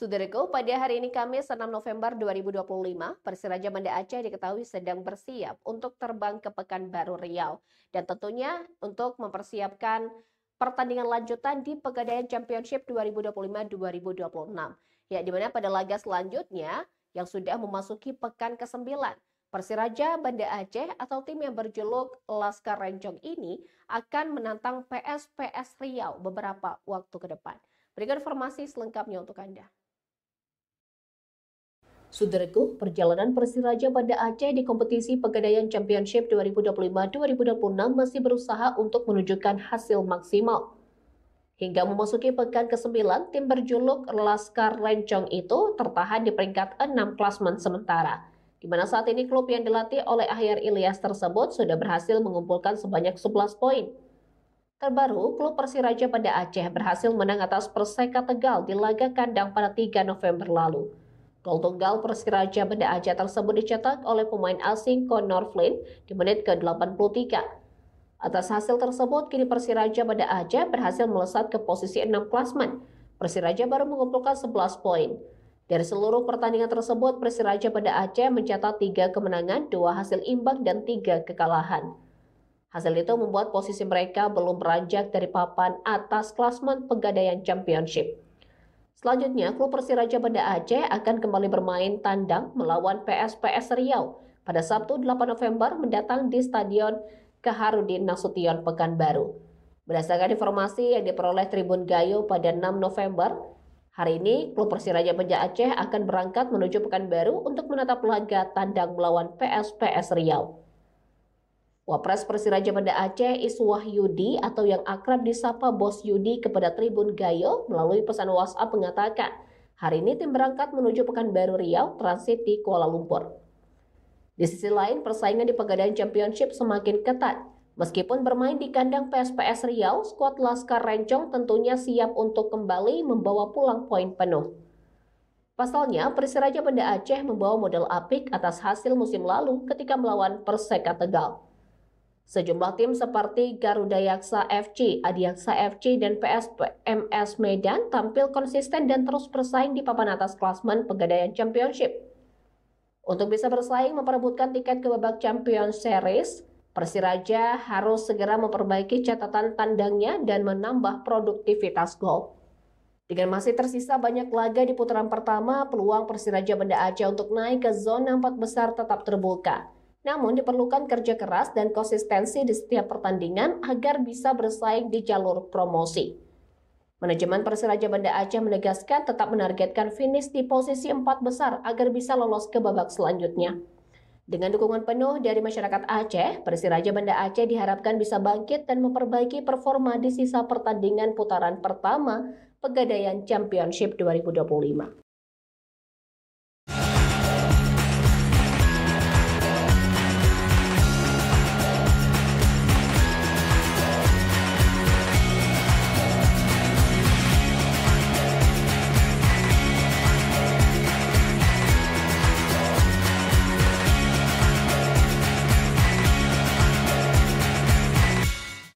Saudaraku, pada hari ini Kamis 6 November 2025, Persiraja Banda Aceh diketahui sedang bersiap untuk terbang ke Pekanbaru Riau. Dan tentunya untuk mempersiapkan pertandingan lanjutan di Pegadaian Championship 2025-2026. Ya, di mana pada laga selanjutnya yang sudah memasuki pekan ke-9, Persiraja Banda Aceh atau tim yang berjuluk Laskar Rencong ini akan menantang PSPS Riau beberapa waktu ke depan. Berikan informasi selengkapnya untuk Anda. Saudaraku, perjalanan Persiraja Banda Aceh di kompetisi Pegadaian Championship 2025-2026 masih berusaha untuk menunjukkan hasil maksimal. Hingga memasuki pekan ke-9, tim berjuluk Laskar Rencong itu tertahan di peringkat 6 klasmen sementara, di mana saat ini klub yang dilatih oleh Ahyar Ilyas tersebut sudah berhasil mengumpulkan sebanyak 11 poin. Terbaru, klub Persiraja Banda Aceh berhasil menang atas Perseka Tegal di laga kandang pada 3 November lalu. Gol tunggal Persiraja Banda Aceh tersebut dicetak oleh pemain asing Connor Flynn di menit ke-83. Atas hasil tersebut, kini Persiraja Banda Aceh berhasil melesat ke posisi 6 klasmen. Persiraja baru mengumpulkan 11 poin. Dari seluruh pertandingan tersebut, Persiraja Banda Aceh mencatat 3 kemenangan, 2 hasil imbang, dan 3 kekalahan. Hasil itu membuat posisi mereka belum beranjak dari papan atas klasmen Pegadaian Championship. Selanjutnya, klub Persiraja Banda Aceh akan kembali bermain tandang melawan PSPS Riau pada Sabtu 8 November mendatang di Stadion Kaharudin Nasution Pekanbaru. Berdasarkan informasi yang diperoleh Tribun Gayo pada 6 November, hari ini klub Persiraja Banda Aceh akan berangkat menuju Pekanbaru untuk menatap laga tandang melawan PSPS Riau. Wapres Persiraja Banda Aceh Iswah Yudi atau yang akrab disapa Bos Yudi kepada Tribun Gayo melalui pesan WhatsApp mengatakan, hari ini tim berangkat menuju Pekanbaru Riau transit di Kuala Lumpur. Di sisi lain, persaingan di Pegadaian Championship semakin ketat. Meskipun bermain di kandang PSPS Riau, skuad Laskar Rencong tentunya siap untuk kembali membawa pulang poin penuh. Pasalnya, Persiraja Banda Aceh membawa modal apik atas hasil musim lalu ketika melawan Perseka Tegal. Sejumlah tim seperti Garuda Yaksa FC, Adiaksa FC, dan PSMS Medan tampil konsisten dan terus bersaing di papan atas klasmen Pegadaian Championship. Untuk bisa bersaing memperebutkan tiket ke babak Champion Series, Persiraja harus segera memperbaiki catatan tandangnya dan menambah produktivitas gol. Dengan masih tersisa banyak laga di putaran pertama, peluang Persiraja Banda Aceh untuk naik ke zona 4 besar tetap terbuka. Namun diperlukan kerja keras dan konsistensi di setiap pertandingan agar bisa bersaing di jalur promosi. Manajemen Persiraja Banda Aceh menegaskan tetap menargetkan finish di posisi 4 besar agar bisa lolos ke babak selanjutnya. Dengan dukungan penuh dari masyarakat Aceh, Persiraja Banda Aceh diharapkan bisa bangkit dan memperbaiki performa di sisa pertandingan putaran pertama Pegadaian Championship 2025.